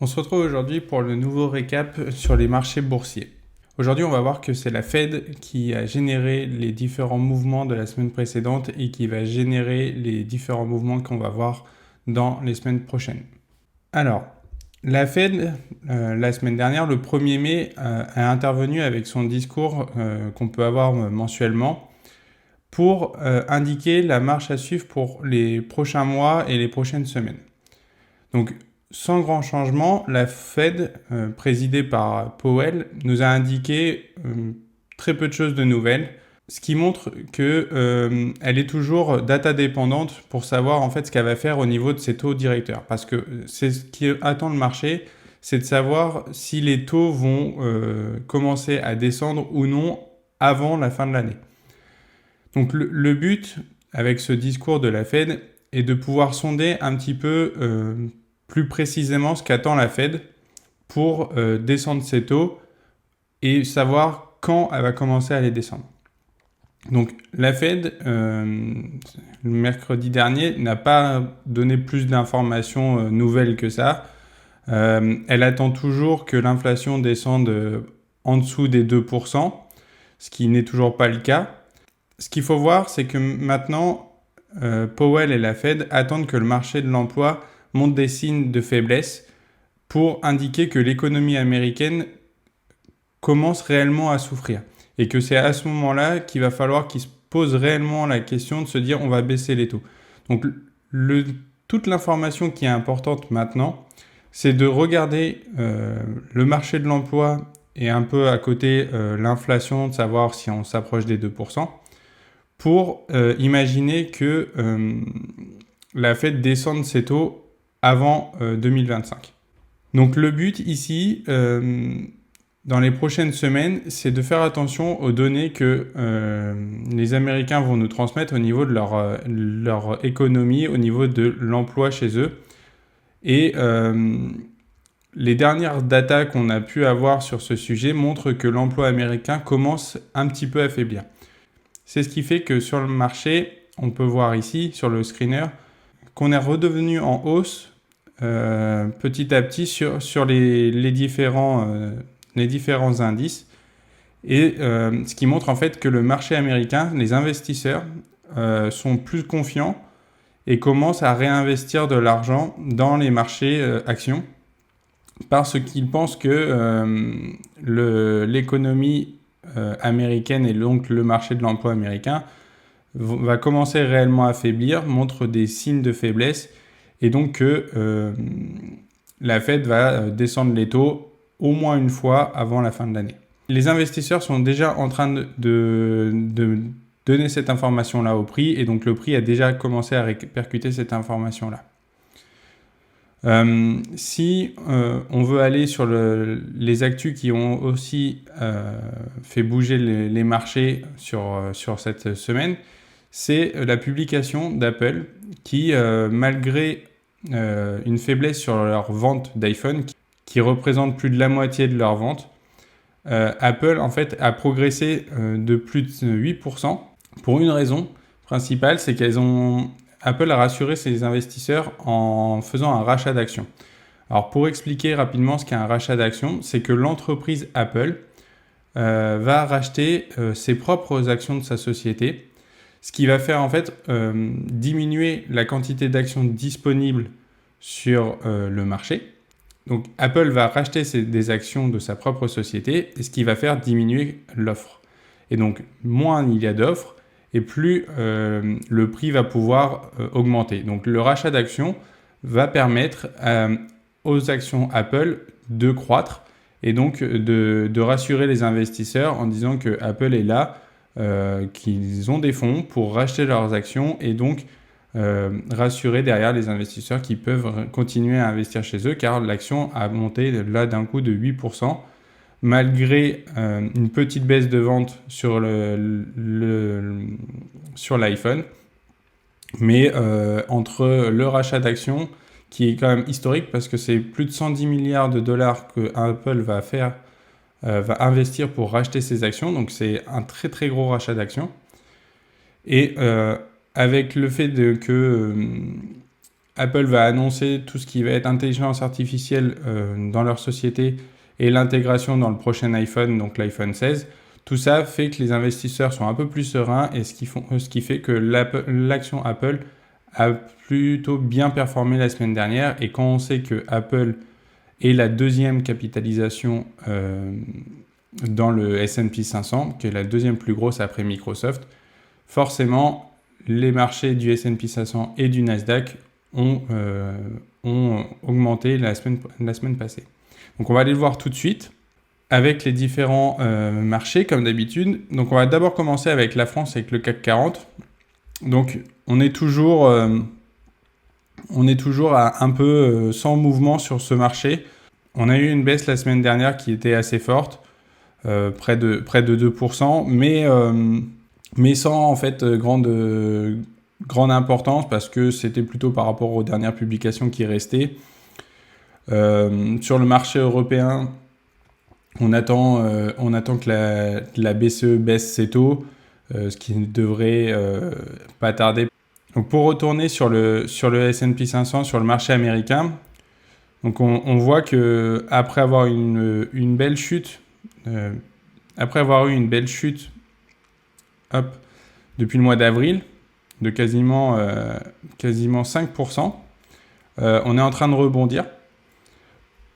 On se retrouve aujourd'hui pour le nouveau récap sur les marchés boursiers. Aujourd'hui, on va voir que c'est la Fed qui a généré les différents mouvements de la semaine précédente et qui va générer les différents mouvements qu'on va voir dans les semaines prochaines. Alors, la Fed, la semaine dernière, le 1er mai, a intervenu avec son discours qu'on peut avoir mensuellement pour indiquer la marche à suivre pour les prochains mois et les prochaines semaines. Donc, sans grand changement, la Fed, présidée par Powell, nous a indiqué très peu de choses de nouvelles, ce qui montre qu'elle est toujours data dépendante pour savoir en fait ce qu'elle va faire au niveau de ses taux directeurs. Parce que c'est ce qui attend le marché, c'est de savoir si les taux vont commencer à descendre ou non avant la fin de l'année. Donc le but avec ce discours de la Fed est de pouvoir sonder un petit peu plus précisément ce qu'attend la Fed pour descendre ses taux et savoir quand elle va commencer à les descendre. Donc la Fed, le mercredi dernier, n'a pas donné plus d'informations nouvelles que ça. Elle attend toujours que l'inflation descende en dessous des 2%, ce qui n'est toujours pas le cas. Ce qu'il faut voir, c'est que maintenant, Powell et la Fed attendent que le marché de l'emploi montre des signes de faiblesse pour indiquer que l'économie américaine commence réellement à souffrir. Et que c'est à ce moment-là qu'il va falloir qu'ils se posent réellement la question de se dire on va baisser les taux. Donc toute l'information qui est importante maintenant, c'est de regarder le marché de l'emploi et un peu à côté l'inflation, de savoir si on s'approche des 2%, pour imaginer que la Fed descende ses taux avant 2025. Donc le but ici, dans les prochaines semaines, c'est de faire attention aux données que les Américains vont nous transmettre au niveau de leur économie, au niveau de l'emploi chez eux. Et les dernières datas qu'on a pu avoir sur ce sujet montrent que l'emploi américain commence un petit peu à faiblir. C'est ce qui fait que sur le marché, on peut voir ici, sur le screener, qu'on est redevenu en hausse petit à petit sur les différents indices. Et ce qui montre en fait que le marché américain, les investisseurs sont plus confiants et commencent à réinvestir de l'argent dans les marchés actions parce qu'ils pensent que l'économie américaine et donc le marché de l'emploi américain va commencer réellement à faiblir, montre des signes de faiblesse et donc que la Fed va descendre les taux au moins une fois avant la fin de l'année. Les investisseurs sont déjà en train de donner cette information-là au prix et donc le prix a déjà commencé à répercuter cette information-là. Si on veut aller sur les actus qui ont aussi fait bouger les marchés sur cette semaine, c'est la publication d'Apple qui, malgré une faiblesse sur leur vente d'iPhone, qui représente plus de la moitié de leur vente, Apple en fait a progressé de plus de 8% pour une raison principale, c'est Apple a rassuré ses investisseurs en faisant un rachat d'actions. Alors pour expliquer rapidement ce qu'est un rachat d'actions, c'est que l'entreprise Apple va racheter ses propres actions de sa société, ce qui va faire en fait diminuer la quantité d'actions disponibles sur le marché. Donc Apple va racheter des actions de sa propre société et ce qui va faire diminuer l'offre. Et donc moins il y a d'offres et plus le prix va pouvoir augmenter. Donc le rachat d'actions va permettre aux actions Apple de croître et donc de rassurer les investisseurs en disant que Apple est là, qu'ils ont des fonds pour racheter leurs actions et donc rassurer derrière les investisseurs qui peuvent continuer à investir chez eux car l'action a monté là d'un coup de 8% malgré une petite baisse de vente sur l'iPhone. Mais entre le rachat d'actions qui est quand même historique parce que c'est plus de 110 milliards de dollars que Apple va investir pour racheter ses actions. Donc c'est un très très gros rachat d'actions. Et avec le fait que Apple va annoncer tout ce qui va être intelligence artificielle dans leur société et l'intégration dans le prochain iPhone, donc l'iPhone 16. Tout ça fait que les investisseurs sont un peu plus sereins et ce qui fait que l'action Apple a plutôt bien performé la semaine dernière. Et quand on sait que Apple est la deuxième capitalisation dans le S&P 500, qui est la deuxième plus grosse après Microsoft, forcément, les marchés du S&P 500 et du Nasdaq ont augmenté la semaine passée. Donc on va aller le voir tout de suite avec les différents marchés comme d'habitude. Donc on va d'abord commencer avec la France, avec le CAC 40. Donc on est toujours à un peu sans mouvement sur ce marché. On a eu une baisse la semaine dernière qui était assez forte, près de 2%, mais sans en fait grande importance parce que c'était plutôt par rapport aux dernières publications qui restaient. Sur le marché européen, on attend que la BCE baisse ses taux, ce qui ne devrait pas tarder. Donc pour retourner sur le S&P 500, sur le marché américain, donc on voit que après avoir une belle chute, après avoir eu une belle chute, depuis le mois d'avril, de quasiment 5%, on est en train de rebondir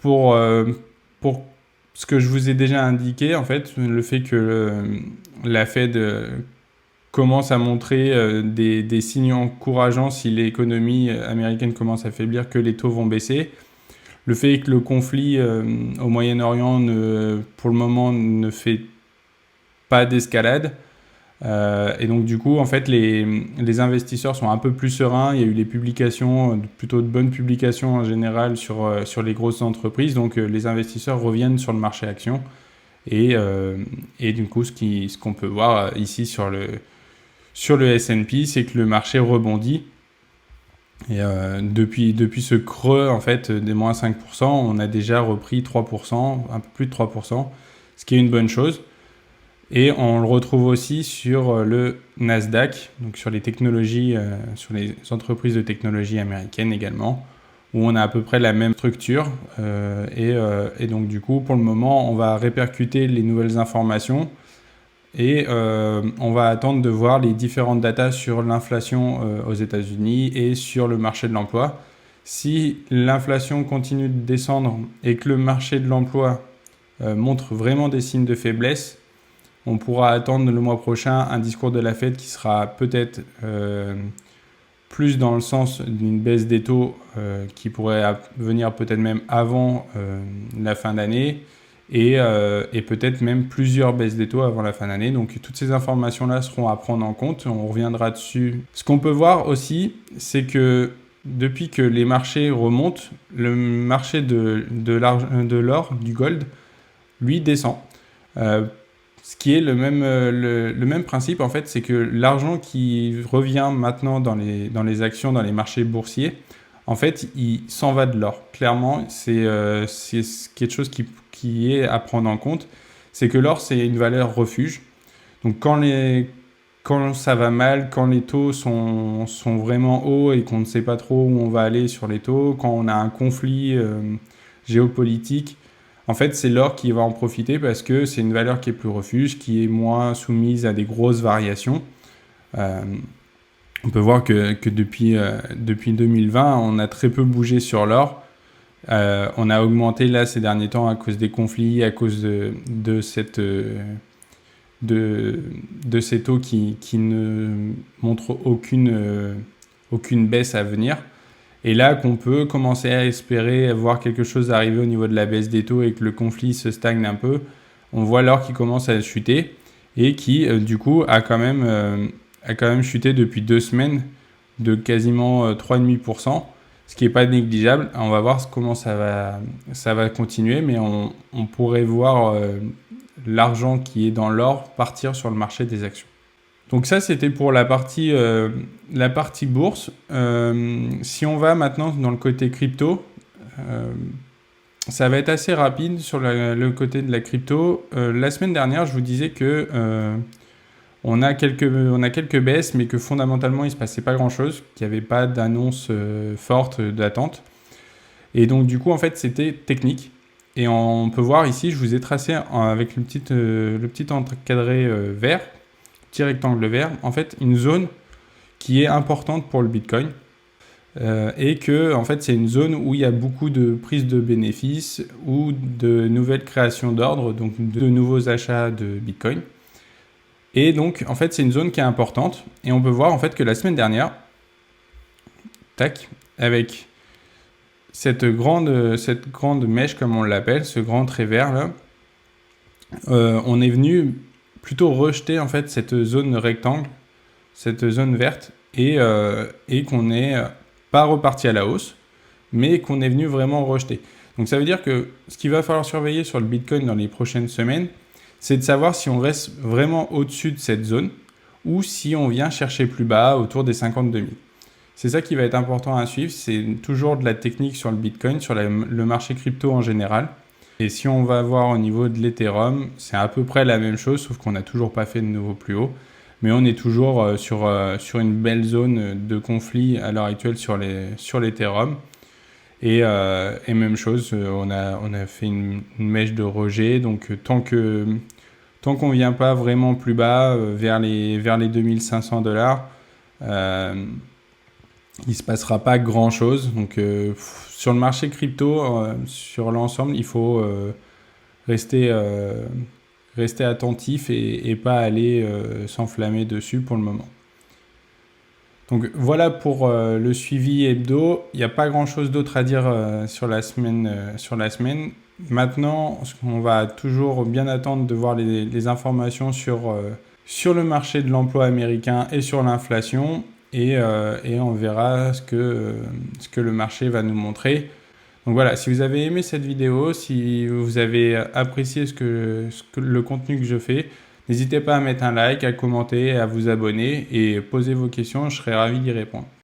pour ce que je vous ai déjà indiqué, en fait, le fait que la Fed commence à montrer des signes encourageants si l'économie américaine commence à faiblir, que les taux vont baisser. Le fait que le conflit au Moyen-Orient, pour le moment, ne fait pas d'escalade. Et donc du coup, en fait, les investisseurs sont un peu plus sereins. Il y a eu les publications, plutôt de bonnes publications en général sur les grosses entreprises. Donc les investisseurs reviennent sur le marché action. Et du coup, ce qu'on peut voir ici sur le S&P, c'est que le marché rebondit. Et depuis ce creux en fait des moins 5%, on a déjà repris 3%, un peu plus de 3%, ce qui est une bonne chose. Et on le retrouve aussi sur le Nasdaq, donc sur les technologies, sur les entreprises de technologie américaines également, où on a à peu près la même structure. Et donc du coup, pour le moment, on va répercuter les nouvelles informations et on va attendre de voir les différentes datas sur l'inflation aux États-Unis et sur le marché de l'emploi. Si l'inflation continue de descendre et que le marché de l'emploi montre vraiment des signes de faiblesse, on pourra attendre le mois prochain un discours de la Fed qui sera peut-être plus dans le sens d'une baisse des taux qui pourrait venir peut-être même avant la fin d'année et peut-être même plusieurs baisses des taux avant la fin d'année. Donc toutes ces informations-là seront à prendre en compte, on reviendra dessus. Ce qu'on peut voir aussi, c'est que depuis que les marchés remontent, le marché de l'or, du gold, lui descend. Ce qui est le même principe, en fait, c'est que l'argent qui revient maintenant dans les actions, dans les marchés boursiers, en fait, il s'en va de l'or. Clairement, c'est quelque chose qui est à prendre en compte. C'est que l'or, c'est une valeur refuge. Donc, quand ça va mal, quand les taux sont vraiment hauts et qu'on ne sait pas trop où on va aller sur les taux, quand on a un conflit géopolitique, en fait, c'est l'or qui va en profiter parce que c'est une valeur qui est plus refuge, qui est moins soumise à des grosses variations. On peut voir que depuis 2020, on a très peu bougé sur l'or. On a augmenté là ces derniers temps à cause des conflits, à cause de ces taux qui ne montrent aucune baisse à venir. Et là qu'on peut commencer à espérer voir quelque chose arriver au niveau de la baisse des taux et que le conflit se stagne un peu, on voit l'or qui commence à chuter et qui du coup a quand même chuté depuis 2 semaines de quasiment 3,5%, ce qui n'est pas négligeable. On va voir comment ça va continuer, mais on pourrait voir l'argent qui est dans l'or partir sur le marché des actions. Donc ça, c'était pour la partie bourse. Si on va maintenant dans le côté crypto, ça va être assez rapide sur le côté de la crypto. La semaine dernière, je vous disais que on a quelques baisses, mais que fondamentalement, il ne se passait pas grand-chose, qu'il n'y avait pas d'annonce forte d'attente. Et donc, du coup, en fait, c'était technique. Et on peut voir ici, je vous ai tracé avec le petit encadré vert, petit rectangle vert, en fait, une zone qui est importante pour le Bitcoin. Et que, en fait, c'est une zone où il y a beaucoup de prises de bénéfices ou de nouvelles créations d'ordre, donc de nouveaux achats de Bitcoin. Et donc, en fait, c'est une zone qui est importante. Et on peut voir, en fait, que la semaine dernière, tac, avec cette grande mèche, comme on l'appelle, ce grand trait vert là, on est venu plutôt rejeter, en fait, cette zone rectangle, cette zone verte, et qu'on n'est pas reparti à la hausse, mais qu'on est venu vraiment rejeter. Donc ça veut dire que ce qu'il va falloir surveiller sur le Bitcoin dans les prochaines semaines, c'est de savoir si on reste vraiment au-dessus de cette zone ou si on vient chercher plus bas autour des 52 000. C'est ça qui va être important à suivre, c'est toujours de la technique sur le Bitcoin, sur le marché crypto en général. Et si on va voir au niveau de l'Ethereum, c'est à peu près la même chose, sauf qu'on n'a toujours pas fait de nouveau plus haut. Mais on est toujours sur une belle zone de conflit à l'heure actuelle sur l'Ethereum. Et même chose, on a fait une mèche de rejet. Donc tant qu'on ne vient pas vraiment plus bas, vers les $2500, il ne se passera pas grand-chose. Donc sur le marché crypto, sur l'ensemble, il faut rester attentif et pas aller s'enflammer dessus pour le moment. Donc voilà pour le suivi hebdo. Il n'y a pas grand-chose d'autre à dire sur la semaine. Maintenant, on va toujours bien attendre de voir les informations sur le marché de l'emploi américain et sur l'inflation. Et on verra ce que le marché va nous montrer. Donc voilà, si vous avez aimé cette vidéo, si vous avez apprécié le contenu que je fais, n'hésitez pas à mettre un like, à commenter, à vous abonner et poser vos questions, je serai ravi d'y répondre.